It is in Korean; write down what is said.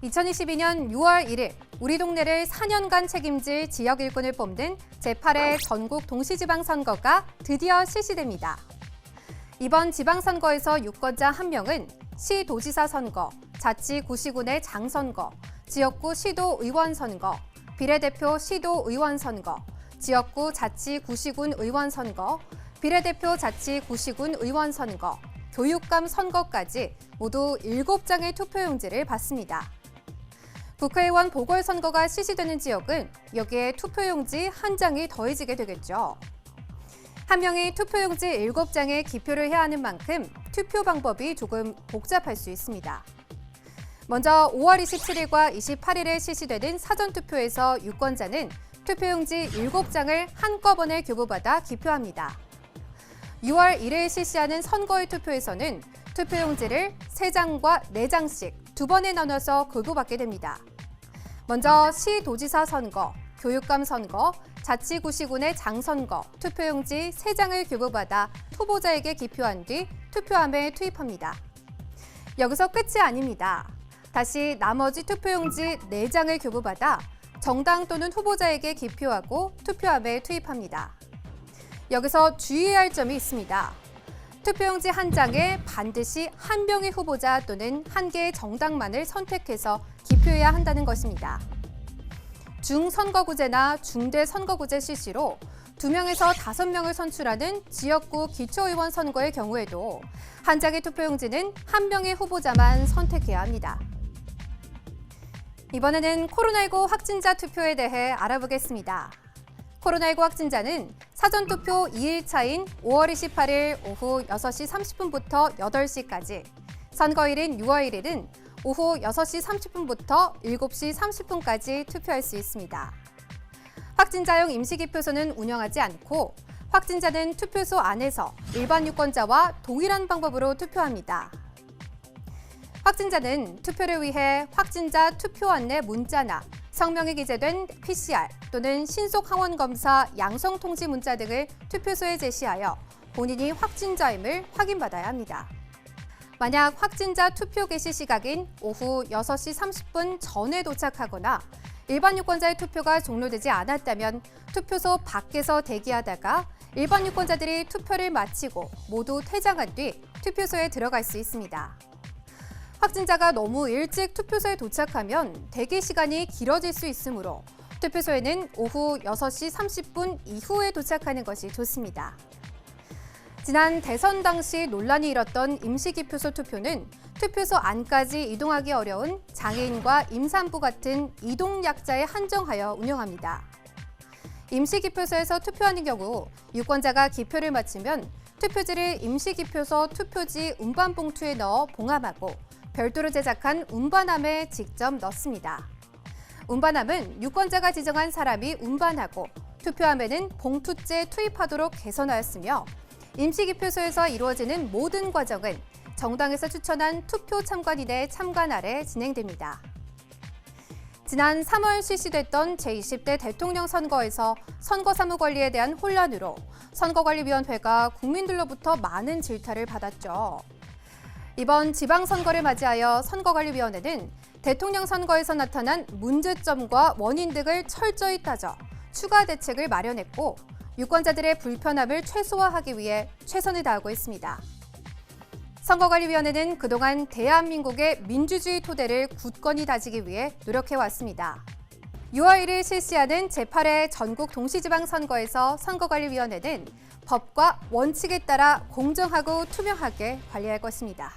2022년 6월 1일 우리 동네를 4년간 책임질 지역 일꾼을 뽑는 제8회 전국 동시지방선거가 드디어 실시됩니다. 이번 지방선거에서 유권자 1명은 시도지사 선거, 자치구시군의 장선거, 지역구 시도의원 선거, 비례대표 시도의원 선거, 지역구 자치구시군 의원 선거, 비례대표 자치구시군 의원 선거, 교육감 선거까지 모두 7장의 투표용지를 받습니다. 국회의원 보궐선거가 실시되는 지역은 여기에 투표용지 1장이 더해지게 되겠죠. 한 명이 투표용지 7장에 기표를 해야 하는 만큼 투표 방법이 조금 복잡할 수 있습니다. 먼저 5월 27일과 28일에 실시되는 사전투표에서 유권자는 투표용지 7장을 한꺼번에 교부받아 기표합니다. 6월 1일 실시하는 선거일 투표에서는 투표용지를 3장과 4장씩 2번에 나눠서 교부받게 됩니다. 먼저 시도지사 선거, 교육감 선거, 자치구시군의 장선거, 투표용지 3장을 교부받아 후보자에게 기표한 뒤 투표함에 투입합니다. 여기서 끝이 아닙니다. 다시 나머지 투표용지 4장을 교부받아 정당 또는 후보자에게 기표하고 투표함에 투입합니다. 여기서 주의해야 할 점이 있습니다. 투표용지 1장에 반드시 한 명의 후보자 또는 한 개의 정당만을 선택해서 기표해야 한다는 것입니다. 중선거구제나 중대선거구제 실시로 2명에서 5명을 선출하는 지역구 기초의원 선거의 경우에도 한 장의 투표용지는 한 명의 후보자만 선택해야 합니다. 이번에는 코로나19 확진자 투표에 대해 알아보겠습니다. 코로나19 확진자는 사전투표 2일차인 5월 28일 오후 6시 30분부터 8시까지, 선거일인 6월 1일은 오후 6시 30분부터 7시 30분까지 투표할 수 있습니다. 확진자용 임시기표소는 운영하지 않고 확진자는 투표소 안에서 일반 유권자와 동일한 방법으로 투표합니다. 확진자는 투표를 위해 확진자 투표 안내 문자나 성명이 기재된 PCR 또는 신속항원검사 양성통지 문자 등을 투표소에 제시하여 본인이 확진자임을 확인받아야 합니다. 만약 확진자 투표 개시 시각인 오후 6시 30분 전에 도착하거나 일반 유권자의 투표가 종료되지 않았다면 투표소 밖에서 대기하다가 일반 유권자들이 투표를 마치고 모두 퇴장한 뒤 투표소에 들어갈 수 있습니다. 확진자가 너무 일찍 투표소에 도착하면 대기 시간이 길어질 수 있으므로 투표소에는 오후 6시 30분 이후에 도착하는 것이 좋습니다. 지난 대선 당시 논란이 일었던 임시기표소 투표는 투표소 안까지 이동하기 어려운 장애인과 임산부 같은 이동약자에 한정하여 운영합니다. 임시기표소에서 투표하는 경우 유권자가 기표를 마치면 투표지를 임시기표소 투표지 운반봉투에 넣어 봉함하고 별도로 제작한 운반함에 직접 넣습니다. 운반함은 유권자가 지정한 사람이 운반하고 투표함에는 봉투째 투입하도록 개선하였으며 임시기표소에서 이루어지는 모든 과정은 정당에서 추천한 투표 참관인의 참관 아래 진행됩니다. 지난 3월 실시됐던 제20대 대통령 선거에서 선거사무 관리에 대한 혼란으로 선거관리위원회가 국민들로부터 많은 질타를 받았죠. 이번 지방선거를 맞이하여 선거관리위원회는 대통령 선거에서 나타난 문제점과 원인 등을 철저히 따져 추가 대책을 마련했고 유권자들의 불편함을 최소화하기 위해 최선을 다하고 있습니다. 선거관리위원회는 그동안 대한민국의 민주주의 토대를 굳건히 다지기 위해 노력해왔습니다. 6월 1일 실시하는 제8회 전국 동시지방선거에서 선거관리위원회는 법과 원칙에 따라 공정하고 투명하게 관리할 것입니다.